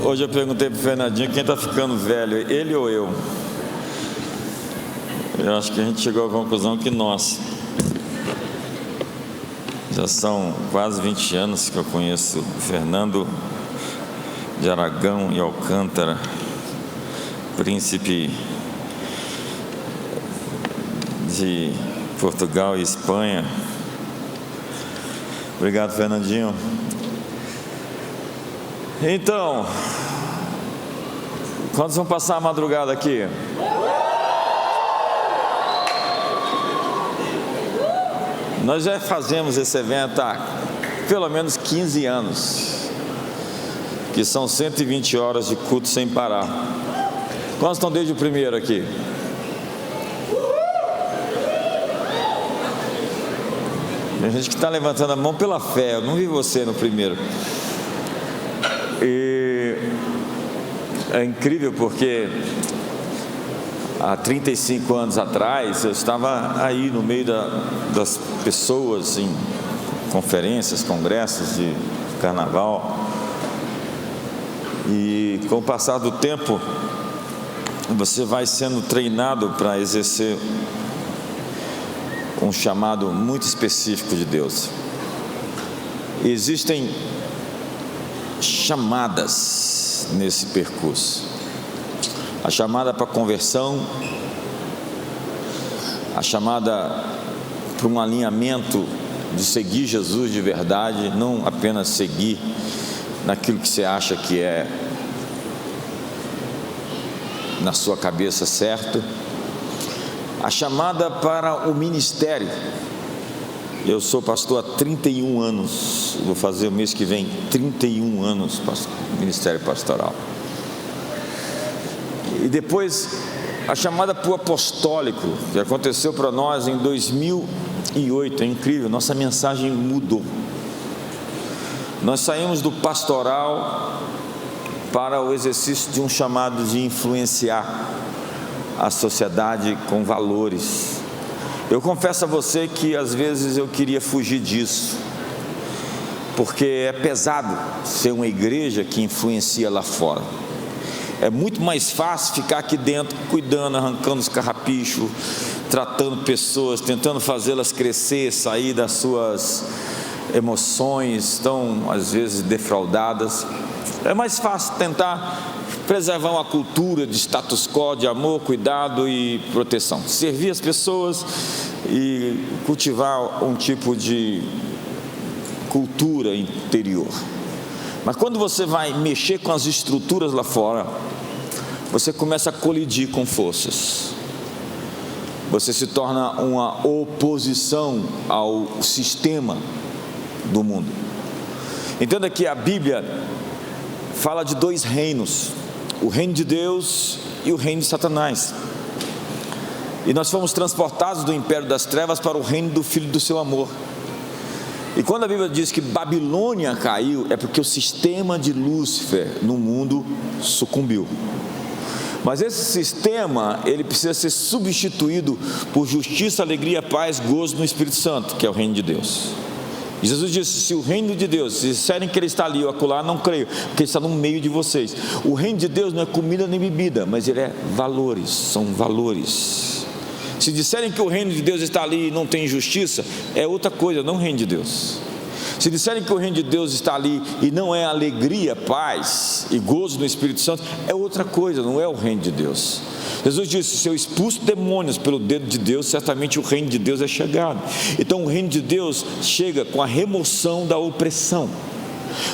Hoje eu perguntei para o Fernandinho quem está ficando velho, ele ou eu? Eu acho que a gente chegou à conclusão que nós. Já são quase 20 anos que eu conheço o Fernando de Aragão e Alcântara, príncipe de Portugal e Espanha. Obrigado, Fernandinho. Então, quantos vão passar a madrugada aqui? Nós já fazemos esse evento há pelo menos 15 anos, que são 120 horas de culto sem parar. Quantos estão desde o primeiro aqui? Tem gente que está levantando a mão pela fé. Eu não vi você no primeiro. E é incrível porque há 35 anos atrás eu estava aí no meio das pessoas em conferências, congressos de carnaval, e com o passar do tempo você vai sendo treinado para exercer um chamado muito específico de Deus. Existem chamadas nesse percurso: a chamada para conversão, a chamada para um alinhamento de seguir Jesus de verdade, não apenas seguir naquilo que você acha que é na sua cabeça certo, a chamada para o ministério. Eu sou pastor há 31 anos, vou fazer o mês que vem 31 anos ministério pastoral. E depois a chamada para o apostólico, que aconteceu para nós em 2008, é incrível, nossa mensagem mudou. Nós saímos do pastoral para o exercício de um chamado de influenciar a sociedade com valores. Eu confesso a você que às vezes eu queria fugir disso, porque é pesado ser uma igreja que influencia lá fora. É muito mais fácil ficar aqui dentro cuidando, arrancando os carrapichos, tratando pessoas, tentando fazê-las crescer, sair das suas emoções tão às vezes defraudadas. É mais fácil tentar preservar uma cultura de status quo, de amor, cuidado e proteção, servir as pessoas e cultivar um tipo de cultura interior. Mas quando você vai mexer com as estruturas lá fora, você começa a colidir com forças. Você se torna uma oposição ao sistema do mundo. Entenda que a Bíblia fala de dois reinos: o reino de Deus e o reino de Satanás. E nós fomos transportados do império das trevas para o reino do Filho do seu amor. E quando a Bíblia diz que Babilônia caiu, é porque o sistema de Lúcifer no mundo sucumbiu. Mas esse sistema, ele precisa ser substituído por justiça, alegria, paz, gozo no Espírito Santo, que é o reino de Deus. E Jesus disse: se o reino de Deus, se disserem que ele está ali ou acolá, não creio, porque ele está no meio de vocês. O reino de Deus não é comida nem bebida, mas ele é valores, são valores. Se disserem que o reino de Deus está ali e não tem justiça, é outra coisa, não o reino de Deus. Se disserem que o reino de Deus está ali e não é alegria, paz e gozo no Espírito Santo, é outra coisa, não é o reino de Deus. Jesus disse: se eu expulso demônios pelo dedo de Deus, certamente o reino de Deus é chegado. Então o reino de Deus chega com a remoção da opressão,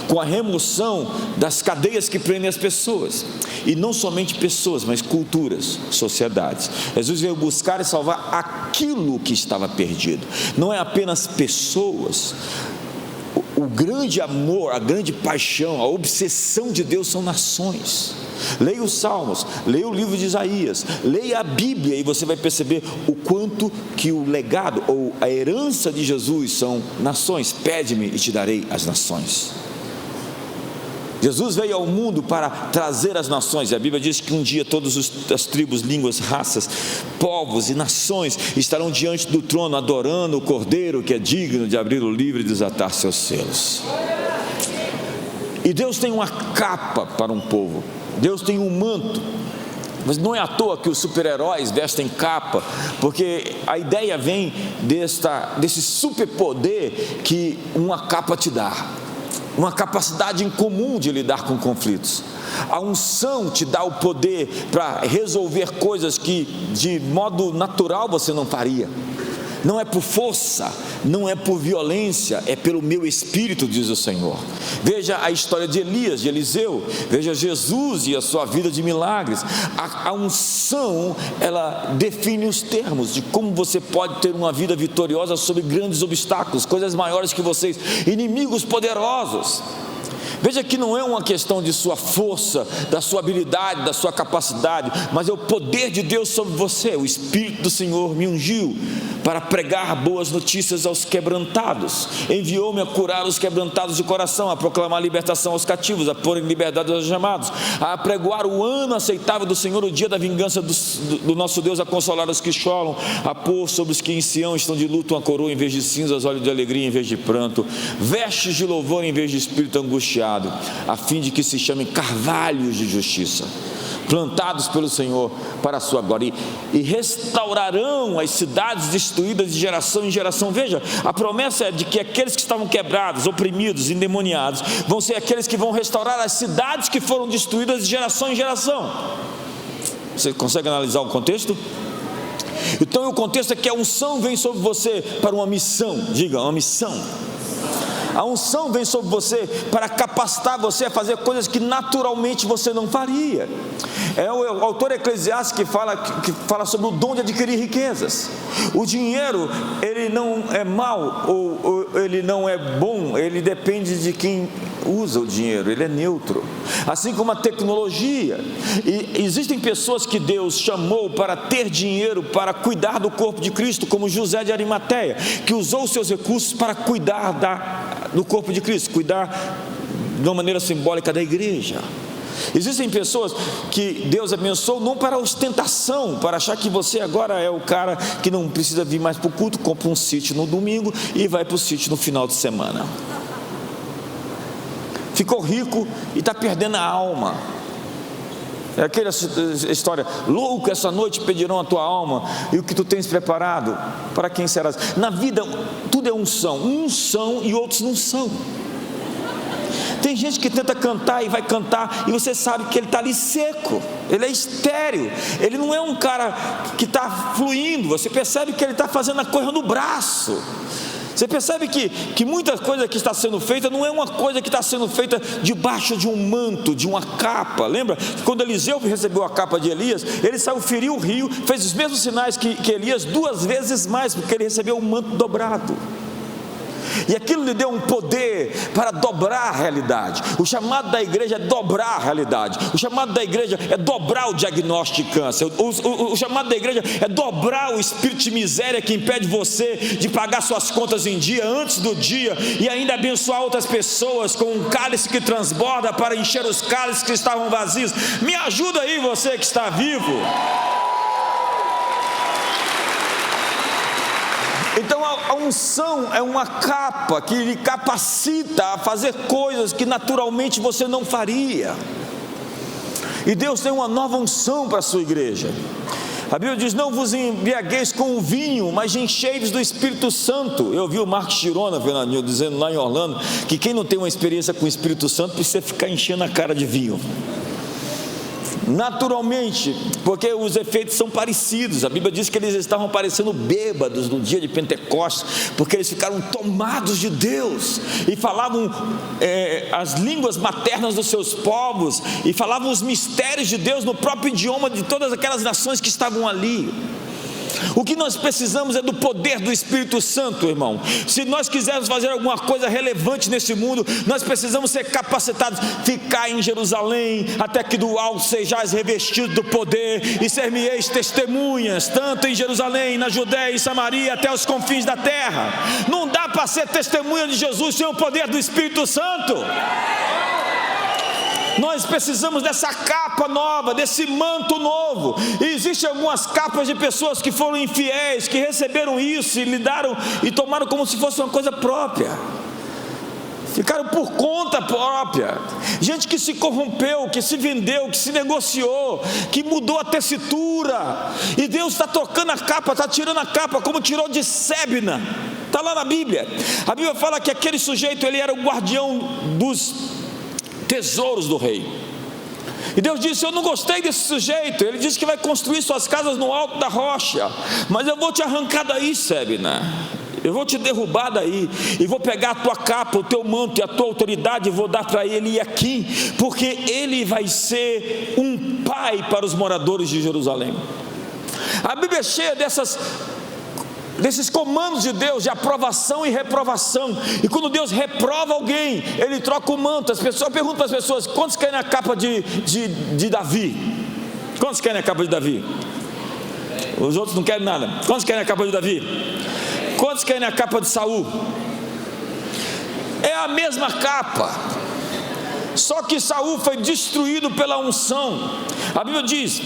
com a remoção das cadeias que prendem as pessoas, e não somente pessoas, mas culturas, sociedades. Jesus veio buscar e salvar aquilo que estava perdido, não é apenas pessoas. O grande amor, a grande paixão, a obsessão de Deus são nações. Leia os Salmos, leia o livro de Isaías, leia a Bíblia e você vai perceber o quanto que o legado ou a herança de Jesus são nações. Pede-me e te darei as nações. Jesus veio ao mundo para trazer as nações, e a Bíblia diz que um dia todas as tribos, línguas, raças, povos e nações estarão diante do trono adorando o Cordeiro que é digno de abrir o livro e desatar seus selos. E Deus tem uma capa para um povo, Deus tem um manto. Mas não é à toa que os super-heróis vestem capa, porque a ideia vem desse superpoder que uma capa te dá, uma capacidade incomum de lidar com conflitos. A unção te dá o poder para resolver coisas que de modo natural você não faria. Não é por força, não é por violência, é pelo meu espírito, diz o Senhor. Veja a história de Elias, de Eliseu, veja Jesus e a sua vida de milagres. A unção, ela define os termos de como você pode ter uma vida vitoriosa sobre grandes obstáculos, coisas maiores que vocês, inimigos poderosos. Veja que não é uma questão de sua força, da sua habilidade, da sua capacidade, mas é o poder de Deus sobre você. O Espírito do Senhor me ungiu para pregar boas notícias aos quebrantados, enviou-me a curar os quebrantados de coração, a proclamar libertação aos cativos, a pôr em liberdade aos algemados, a apregoar o ano aceitável do Senhor, o dia da vingança do nosso Deus, a consolar os que choram, a pôr sobre os que em Sião estão de luto uma coroa em vez de cinzas, óleo de alegria em vez de pranto, vestes de louvor em vez de espírito angustiado, a fim de que se chamem carvalhos de justiça, plantados pelo Senhor para a sua glória, e restaurarão as cidades destruídas de geração em geração. Veja, a promessa é de que aqueles que estavam quebrados, oprimidos, endemoniados, vão ser aqueles que vão restaurar as cidades que foram destruídas de geração em geração. Você consegue analisar o contexto? Então o contexto é que a unção vem sobre você para uma missão. Diga, uma missão. A unção vem sobre você para capacitar você a fazer coisas que naturalmente você não faria. É o autor Eclesiastes que fala sobre o dom de adquirir riquezas. O dinheiro, ele não é mau ou ele não é bom, ele depende de quem usa o dinheiro, ele é neutro. Assim como a tecnologia. E existem pessoas que Deus chamou para ter dinheiro, para cuidar do corpo de Cristo, como José de Arimateia, que usou os seus recursos para cuidar do corpo de Cristo, cuidar de uma maneira simbólica da igreja. Existem pessoas que Deus abençoou não para ostentação, para achar que você agora é o cara que não precisa vir mais para o culto, compra um sítio no domingo e vai para o sítio no final de semana. Ficou rico e está perdendo a alma. É aquela história: louco, essa noite pedirão a tua alma, e o que tu tens preparado, para quem serás? Na vida tudo é unção, uns são e outros não são. Tem gente que tenta cantar e vai cantar, e você sabe que ele está ali seco, ele é estéril, ele não é um cara que está fluindo. Você percebe que ele está fazendo a coisa no braço. Você percebe que muita coisa que está sendo feita não é uma coisa que está sendo feita debaixo de um manto, de uma capa. Lembra que quando Eliseu recebeu a capa de Elias, ele saiu, feriu o rio, fez os mesmos sinais que Elias, 2 vezes mais, porque ele recebeu um manto dobrado. E aquilo lhe deu um poder para dobrar a realidade. O chamado da igreja é dobrar a realidade. O chamado da igreja é dobrar o diagnóstico de câncer. O chamado da igreja é dobrar o espírito de miséria que impede você de pagar suas contas em dia, antes do dia, e ainda abençoar outras pessoas com um cálice que transborda para encher os cálices que estavam vazios. Me ajuda aí, você que está vivo. Então a unção é uma capa que lhe capacita a fazer coisas que naturalmente você não faria. E Deus tem uma nova unção para a sua igreja. A Bíblia diz: não vos embriagueis com o vinho, mas enchei-vos do Espírito Santo. Eu vi o Marcos Girona, Fernandinho, dizendo lá em Orlando que quem não tem uma experiência com o Espírito Santo precisa ficar enchendo a cara de vinho. Naturalmente, porque os efeitos são parecidos. A Bíblia diz que eles estavam parecendo bêbados no dia de Pentecostes, porque eles ficaram tomados de Deus e falavam as línguas maternas dos seus povos, e falavam os mistérios de Deus no próprio idioma de todas aquelas nações que estavam ali. O que nós precisamos é do poder do Espírito Santo, irmão. Se nós quisermos fazer alguma coisa relevante nesse mundo, nós precisamos ser capacitados. Ficar em Jerusalém, até que do alto sejais revestidos do poder, e ser-me-eis testemunhas, tanto em Jerusalém, na Judéia e Samaria, até os confins da terra. Não dá para ser testemunha de Jesus sem o poder do Espírito Santo. Nós precisamos dessa capa nova, desse manto novo. E existem algumas capas de pessoas que foram infiéis, que receberam isso e lidaram e tomaram como se fosse uma coisa própria. ficaram por conta própria, gente que se corrompeu, que se vendeu, que se negociou, que mudou a tessitura, e Deus está tocando a capa, está tirando a capa, como tirou de Sebna. Está lá na Bíblia. A Bíblia fala que aquele sujeito, ele era o guardião dos tesouros do rei, e Deus disse: eu não gostei desse sujeito. Ele disse que vai construir suas casas no alto da rocha, mas eu vou te arrancar daí, Sebna. Eu vou te derrubar daí, e vou pegar a tua capa, o teu manto e a tua autoridade, e vou dar para ele aqui, porque ele vai ser um pai para os moradores de Jerusalém. A Bíblia é cheia desses comandos de Deus, de aprovação e reprovação. E quando Deus reprova alguém, ele troca o manto. Eu pergunto para as pessoas: quantos querem a capa de Davi? Quantos querem a capa de Davi? Os outros não querem nada. Quantos querem a capa de Davi? Quantos querem a capa de Saul? É a mesma capa, só que Saul foi destruído pela unção. A Bíblia diz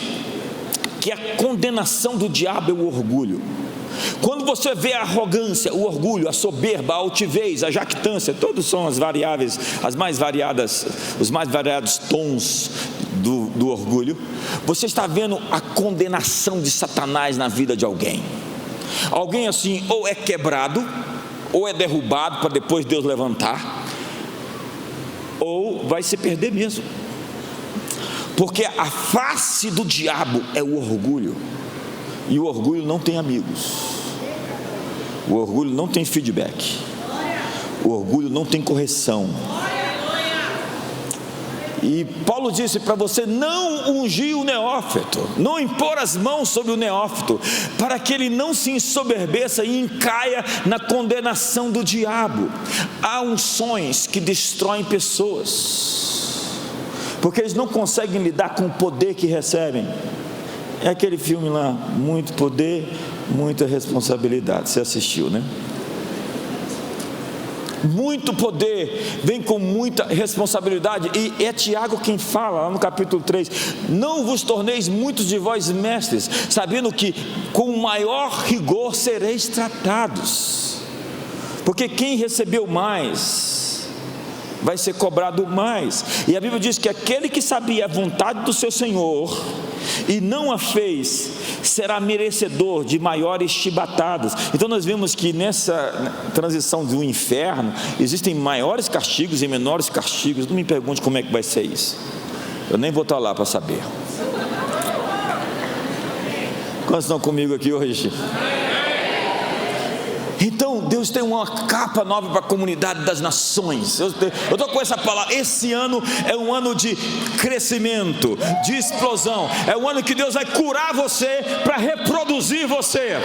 que a condenação do diabo é o orgulho. Quando você vê a arrogância, o orgulho, a soberba, a altivez, a jactância, todos são as variáveis, as mais variadas, os mais variados tons do orgulho. Você está vendo a condenação de Satanás na vida de alguém. Alguém assim, ou é quebrado, ou é derrubado para depois Deus levantar, ou vai se perder mesmo, porque a face do diabo é o orgulho, e o orgulho não tem amigos, o orgulho não tem feedback, o orgulho não tem correção. E Paulo disse para você não ungir o neófito, não impor as mãos sobre o neófito, para que ele não se ensoberbeça e encaia na condenação do diabo. Há unções que destroem pessoas, porque eles não conseguem lidar com o poder que recebem. É aquele filme lá, muito poder, muita responsabilidade. Você assistiu, né? Muito poder vem com muita responsabilidade, e é Tiago quem fala lá no capítulo 3: não vos torneis muitos de vós mestres, sabendo que com maior rigor sereis tratados, porque quem recebeu mais vai ser cobrado mais. E a Bíblia diz que aquele que sabia a vontade do seu Senhor e não a fez, será merecedor de maiores chibatadas. Então nós vemos que nessa transição do inferno existem maiores castigos e menores castigos. Não me pergunte como é que vai ser isso, eu nem vou estar lá para saber. Quantos estão comigo aqui hoje? Então Deus tem uma capa nova para a comunidade das nações. Eu estou com essa palavra. Esse ano é um ano de crescimento, de explosão. É um ano que Deus vai curar você para reproduzir você.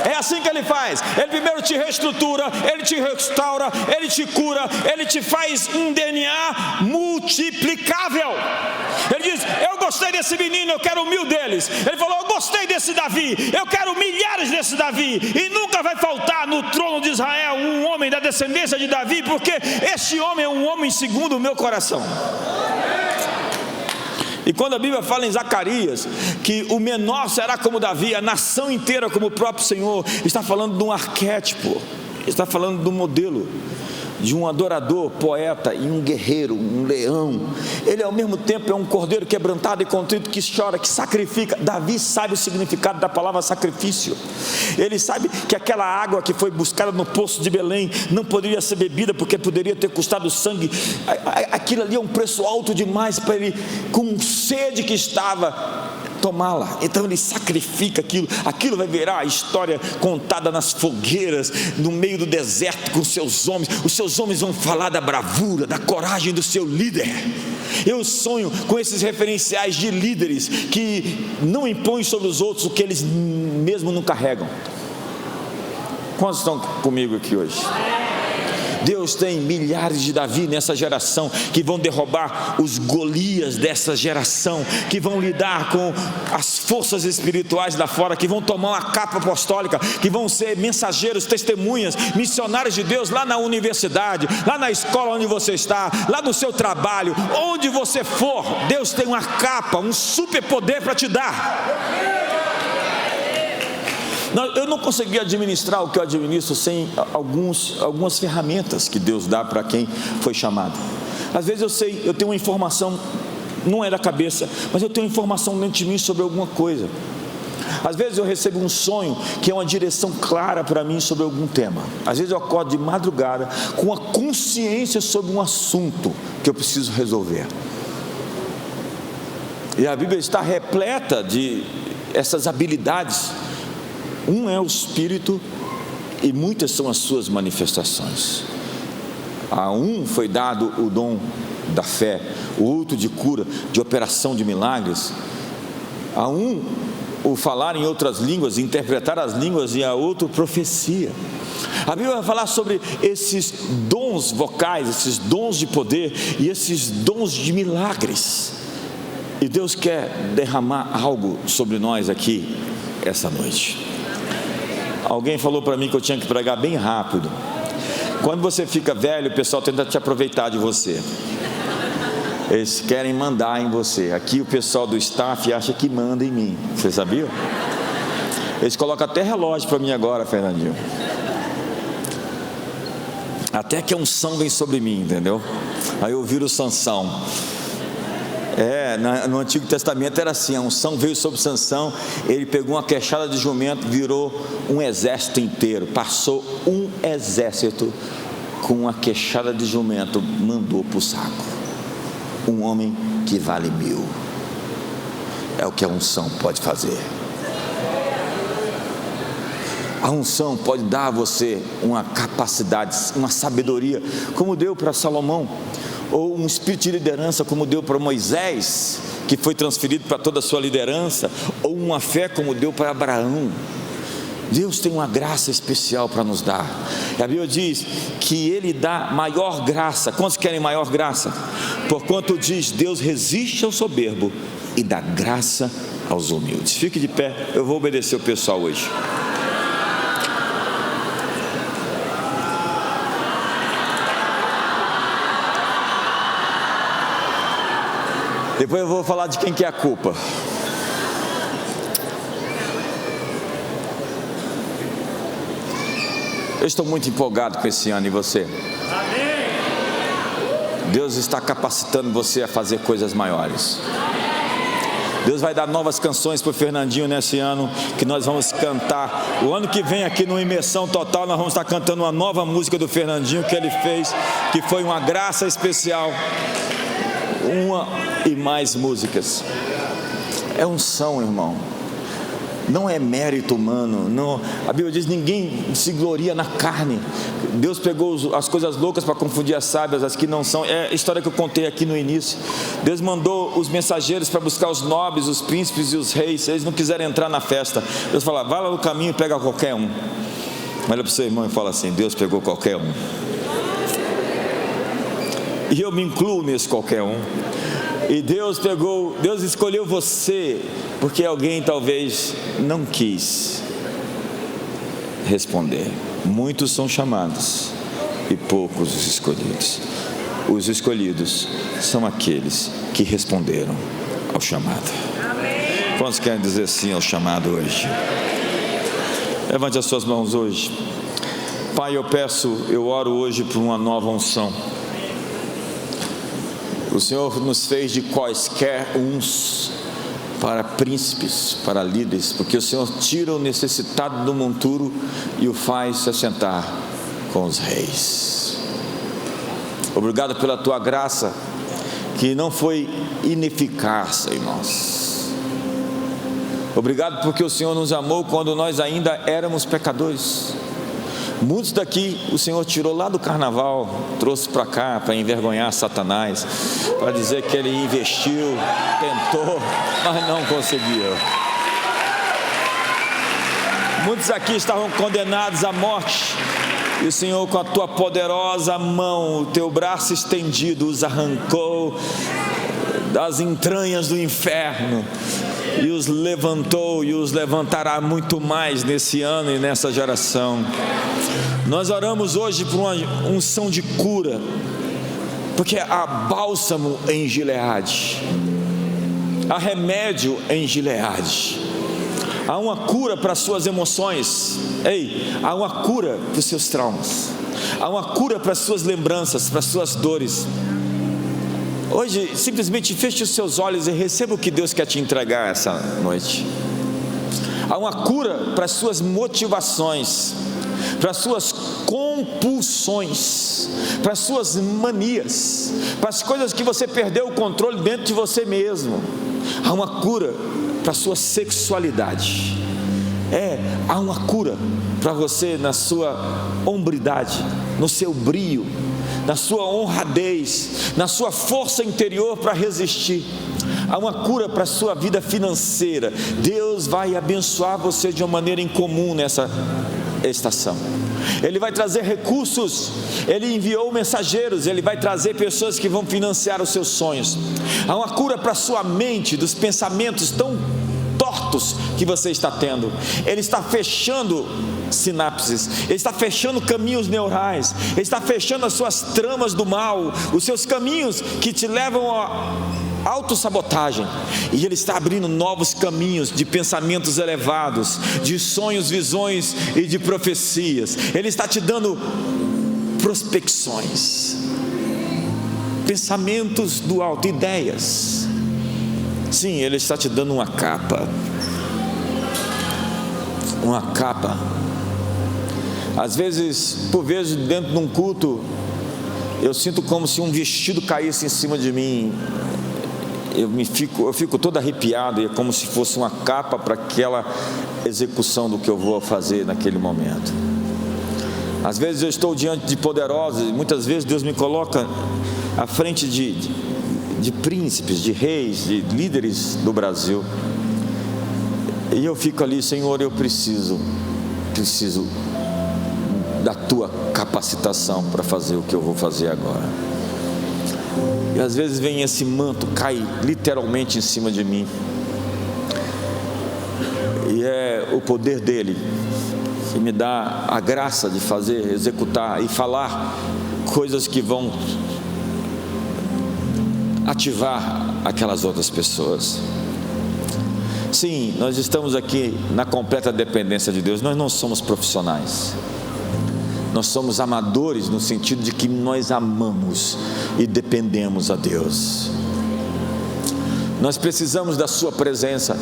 É assim que Ele faz. Ele primeiro te reestrutura, Ele te restaura, Ele te cura, Ele te faz um DNA multiplicável. Ele diz: eu gostei desse menino, eu quero 1000 deles. Ele falou: eu gostei desse Davi, eu quero milhares desse Davi. E nunca vai faltar no trono de Israel um homem da descendência de Davi, porque este homem é um homem segundo o meu coração. E quando a Bíblia fala em Zacarias que o menor será como Davi, a nação inteira como o próprio Senhor, está falando de um arquétipo, está falando de um modelo, de um adorador, poeta e um guerreiro, um leão. Ele ao mesmo tempo é um cordeiro quebrantado e contrito, que chora, que sacrifica. Davi sabe o significado da palavra sacrifício. Ele sabe que aquela água que foi buscada no poço de Belém não poderia ser bebida, porque poderia ter custado sangue. Aquilo ali é um preço alto demais para ele, com sede que estava, tomá-la. Então ele sacrifica aquilo vai virar a história contada nas fogueiras, no meio do deserto, com seus homens. Os seus homens vão falar da bravura, da coragem do seu líder. Eu sonho com esses referenciais de líderes que não impõem sobre os outros o que eles mesmo não carregam. Quantos estão comigo aqui hoje? Deus tem milhares de Davi nessa geração, que vão derrubar os Golias dessa geração, que vão lidar com as forças espirituais lá fora, que vão tomar uma capa apostólica, que vão ser mensageiros, testemunhas, missionários de Deus lá na universidade, lá na escola onde você está, lá no seu trabalho, onde você for. Deus tem uma capa, um superpoder para te dar. Eu não consegui administrar o que eu administro sem algumas ferramentas que Deus dá para quem foi chamado. Às vezes eu tenho uma informação, não é da cabeça, mas eu tenho informação dentro de mim sobre alguma coisa. Às vezes eu recebo um sonho que é uma direção clara para mim sobre algum tema. Às vezes eu acordo de madrugada com a consciência sobre um assunto que eu preciso resolver. E a Bíblia está repleta de essas habilidades. Um é o Espírito e muitas são as suas manifestações. A um foi dado o dom da fé, o outro de cura, de operação de milagres. A um o falar em outras línguas, interpretar as línguas, e a outro profecia. A Bíblia vai falar sobre esses dons vocais, esses dons de poder e esses dons de milagres. E Deus quer derramar algo sobre nós aqui essa noite. Alguém falou para mim que eu tinha que pregar bem rápido. Quando você fica velho, o pessoal tenta te aproveitar de você. Eles querem mandar em você. Aqui o pessoal do staff acha que manda em mim. Você sabia? Eles colocam até relógio para mim agora, Fernandinho. Até que a unção vem sobre mim, entendeu? Aí eu viro Sansão. No Antigo Testamento era assim, a unção veio sobre Sansão, ele pegou uma queixada de jumento, virou um exército inteiro, passou um exército com uma queixada de jumento, mandou para o saco. Um homem que vale 1000. É o que a unção pode fazer. A unção pode dar a você uma capacidade, uma sabedoria, como deu para Salomão, ou um espírito de liderança, como deu para Moisés, que foi transferido para toda a sua liderança, ou uma fé, como deu para Abraão. Deus tem uma graça especial para nos dar. A Bíblia diz que Ele dá maior graça. Quantos querem maior graça? Porquanto diz, Deus resiste ao soberbo e dá graça aos humildes. Fique de pé, eu vou obedecer o pessoal hoje. Depois eu vou falar de quem que é a culpa. Eu estou muito empolgado com esse ano, e você? Deus está capacitando você a fazer coisas maiores. Deus vai dar novas canções para o Fernandinho nesse ano, que nós vamos cantar. O ano que vem aqui no Imersão Total, nós vamos estar cantando uma nova música do Fernandinho que ele fez, que foi uma graça especial. Uma e mais músicas. É unção, irmão. Não é mérito humano, não. A Bíblia diz, ninguém se gloria na carne. Deus pegou as coisas loucas para confundir as sábias, as que não são. É a história que eu contei aqui no início. Deus mandou os mensageiros para buscar os nobres, os príncipes e os reis. Eles não quiseram entrar na festa. Deus fala, vai lá no caminho e pega qualquer um. Olha para o seu irmão e fala assim, Deus pegou qualquer um. E eu me incluo nesse qualquer um. E Deus escolheu você, porque alguém talvez não quis responder. Muitos são chamados e poucos os escolhidos. Os escolhidos são aqueles que responderam ao chamado. Quantos querem dizer sim ao chamado hoje? Levante as suas mãos hoje. Pai, eu oro hoje por uma nova unção. O Senhor nos fez de quaisquer uns para príncipes, para líderes, porque o Senhor tira o necessitado do monturo e o faz se assentar com os reis. Obrigado pela tua graça, que não foi ineficaz em nós. Obrigado porque o Senhor nos amou quando nós ainda éramos pecadores. Muitos daqui o Senhor tirou lá do carnaval, trouxe para cá para envergonhar Satanás, para dizer que ele investiu, tentou, mas não conseguiu. Muitos aqui estavam condenados à morte, e o Senhor, com a tua poderosa mão, o teu braço estendido, os arrancou das entranhas do inferno e os levantou e os levantará muito mais nesse ano e nessa geração. Nós oramos hoje por uma unção de cura, porque há bálsamo em Gileade, há remédio em Gileade, Há uma cura para as suas emoções. Ei, há uma cura para os seus traumas. Há uma cura para as suas lembranças, para as suas dores. Hoje, simplesmente feche os seus olhos e receba o que Deus quer te entregar essa noite. Há uma cura para as suas motivações, para as suas compulsões, para as suas manias, para as coisas que você perdeu o controle dentro de você mesmo. Há uma cura para a sua sexualidade. Há uma cura para você na sua hombridade, no seu brio, na sua honradez, na sua força interior para resistir. Há uma cura para a sua vida financeira. Deus vai abençoar você de uma maneira incomum nessa estação. Ele vai trazer recursos. Ele enviou mensageiros. Ele vai trazer pessoas que vão financiar os seus sonhos. Há uma cura para a sua mente, dos pensamentos tão tortos que você está tendo. Ele está fechando sinapses, Ele está fechando caminhos neurais, Ele está fechando as suas tramas do mal, os seus caminhos que te levam a autossabotagem, e Ele está abrindo novos caminhos de pensamentos elevados, de sonhos, visões e de profecias. Ele está te dando prospecções, pensamentos do alto, ideias. Sim, Ele está te dando uma capa. Uma capa. Às vezes, por vezes, dentro de um culto, eu sinto como se um vestido caísse em cima de mim. Eu fico todo arrepiado, e é como se fosse uma capa para aquela execução do que eu vou fazer naquele momento. Às vezes eu estou diante de poderosos, e muitas vezes Deus me coloca à frente de príncipes, de reis, de líderes do Brasil, e eu fico ali: Senhor, eu preciso da tua capacitação para fazer o que eu vou fazer agora. E às vezes vem esse manto, cai literalmente em cima de mim, e é o poder dele que me dá a graça de fazer, executar e falar coisas que vão ativar aquelas outras pessoas. Sim, nós estamos aqui na completa dependência de Deus. Nós não somos profissionais, nós somos amadores, no sentido de que nós amamos e dependemos a Deus. Nós precisamos da sua presença.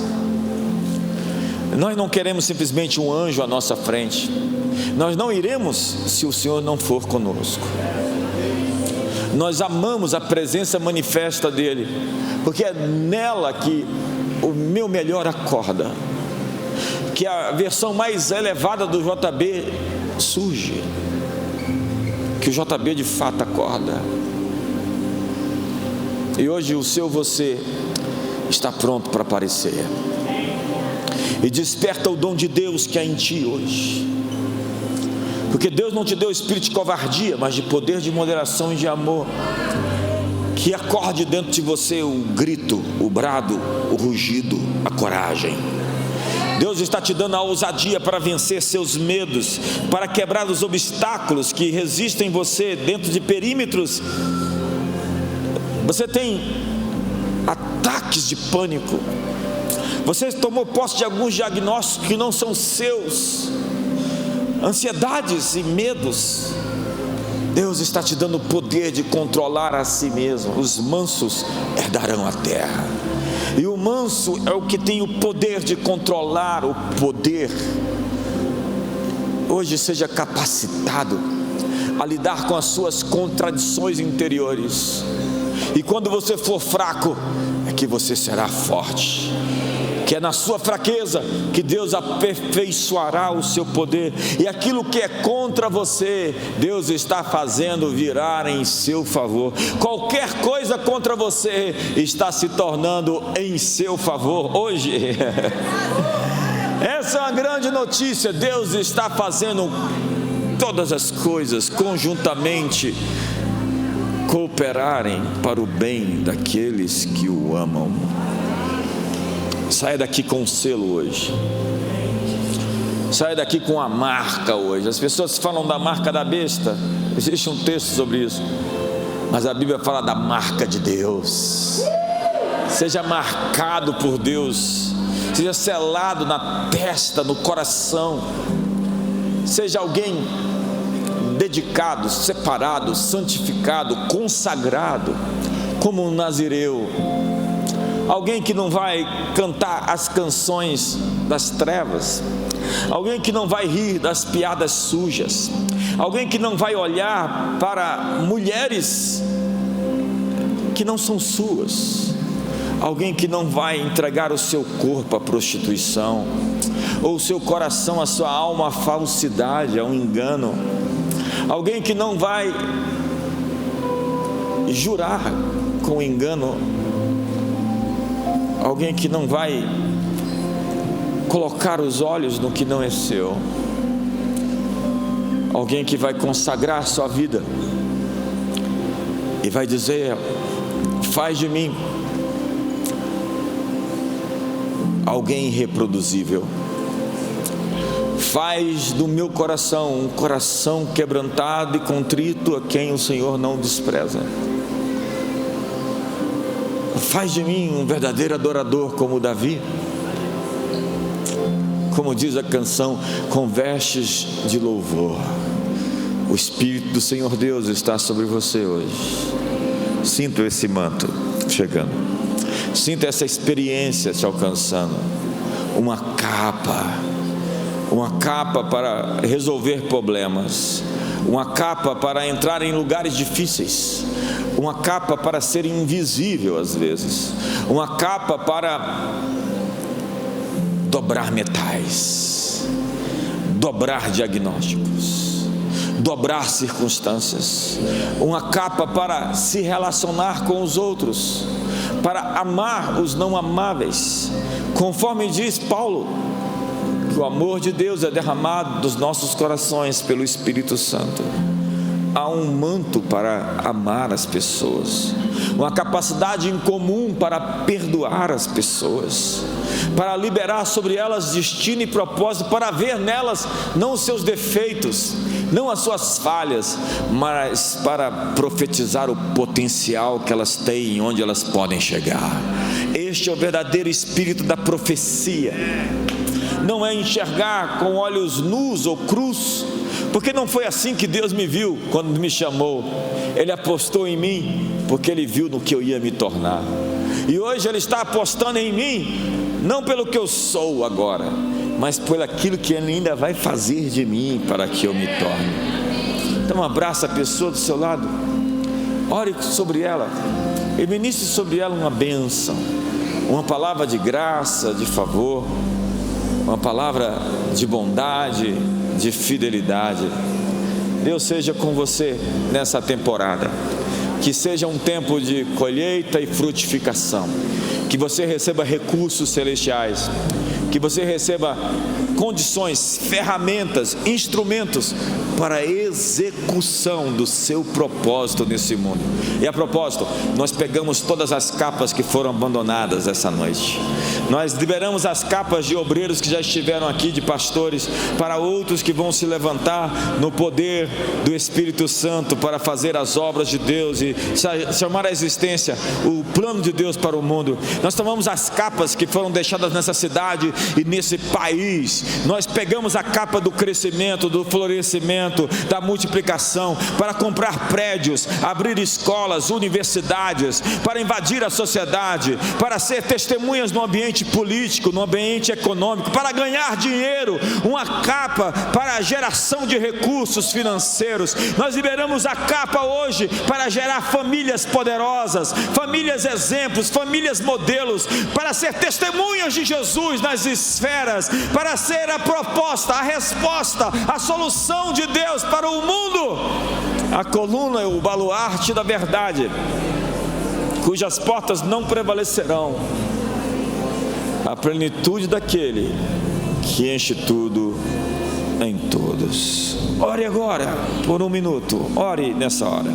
Nós não queremos simplesmente um anjo à nossa frente. Nós não iremos se o Senhor não for conosco. Nós amamos a presença manifesta dEle, porque é nela que o meu melhor acorda, que a versão mais elevada do JB surge, que o JB de fato acorda. E hoje o seu você está pronto para aparecer, e desperta o dom de Deus que há em ti hoje, porque Deus não te deu espírito de covardia, mas de poder, de moderação e de amor. Que acorde dentro de você o grito, o brado, o rugido, a coragem. Deus está te dando a ousadia para vencer seus medos, para quebrar os obstáculos que resistem você dentro de perímetros. Você tem ataques de pânico, você tomou posse de alguns diagnósticos que não são seus, ansiedades e medos. Deus está te dando o poder de controlar a si mesmo. Os mansos herdarão a terra, e o manso é o que tem o poder de controlar o poder. Hoje seja capacitado a lidar com as suas contradições interiores, e quando você for fraco, é que você será forte, que é na sua fraqueza que Deus aperfeiçoará o seu poder, e aquilo que é contra você, Deus está fazendo virar em seu favor. Qualquer coisa contra você está se tornando em seu favor hoje. Essa é uma grande notícia. Deus está fazendo todas as coisas conjuntamente cooperarem para o bem daqueles que o amam. Saia daqui com um selo hoje. Saia daqui com a marca hoje. As pessoas falam da marca da besta. Existe um texto sobre isso, mas a Bíblia fala da marca de Deus. Seja marcado por Deus. seja selado na testa, no coração. Seja alguém dedicado, separado, santificado, consagrado, como um nazireu. Alguém que não vai cantar as canções das trevas, alguém que não vai rir das piadas sujas, alguém que não vai olhar para mulheres que não são suas, alguém que não vai entregar o seu corpo à prostituição, ou o seu coração, a sua alma à falsidade, ao engano, alguém que não vai jurar com engano, alguém que não vai colocar os olhos no que não é seu, alguém que vai consagrar sua vida e vai dizer: faz de mim alguém irreproduzível, faz do meu coração um coração quebrantado e contrito, a quem o Senhor não despreza. Faz de mim um verdadeiro adorador como Davi, como diz a canção, com vestes de louvor. O Espírito do Senhor Deus está sobre você hoje. Sinto esse manto chegando, sinto essa experiência te alcançando. Uma capa para resolver problemas, uma capa para entrar em lugares difíceis, uma capa para ser invisível às vezes, uma capa para dobrar metais, dobrar diagnósticos, dobrar circunstâncias, uma capa para se relacionar com os outros, para amar os não amáveis, conforme diz Paulo, que o amor de Deus é derramado dos nossos corações pelo Espírito Santo. Há um manto para amar as pessoas, uma capacidade em comum para perdoar as pessoas, para liberar sobre elas destino e propósito, para ver nelas não os seus defeitos, não as suas falhas, mas para profetizar o potencial que elas têm e onde elas podem chegar. Este é o verdadeiro espírito da profecia. Não é enxergar com olhos nus ou crus, porque não foi assim que Deus me viu quando me chamou. Ele apostou em mim porque Ele viu no que eu ia me tornar, e hoje Ele está apostando em mim, não pelo que eu sou agora, mas por aquilo que Ele ainda vai fazer de mim para que eu me torne. Então abraça a pessoa do seu lado, ore sobre ela e ministre sobre ela uma bênção, uma palavra de graça, de favor, uma palavra de bondade, de fidelidade. Deus seja com você nessa temporada, que seja um tempo de colheita e frutificação, que você receba recursos celestiais, que você receba condições, ferramentas, instrumentos para a execução do seu propósito nesse mundo. E a propósito, nós pegamos todas as capas que foram abandonadas essa noite, nós liberamos as capas de obreiros que já estiveram aqui, de pastores, para outros que vão se levantar no poder do Espírito Santo para fazer as obras de Deus e chamar à existência o plano de Deus para o mundo. Nós tomamos as capas que foram deixadas nessa cidade e nesse país, nós pegamos a capa do crescimento, do florescimento, da multiplicação, para comprar prédios, abrir escolas, universidades, para invadir a sociedade, para ser testemunhas no ambiente político, no ambiente econômico, para ganhar dinheiro, uma capa para a geração de recursos financeiros. Nós liberamos a capa hoje para gerar famílias poderosas, famílias exemplos, famílias modelos, para ser testemunhas de Jesus nas esferas, para ser a proposta, a resposta, a solução de Deus para o mundo. A coluna é o baluarte da verdade, cujas portas não prevalecerão, a plenitude daquele que enche tudo em todos. Ore agora por um minuto, ore nessa hora.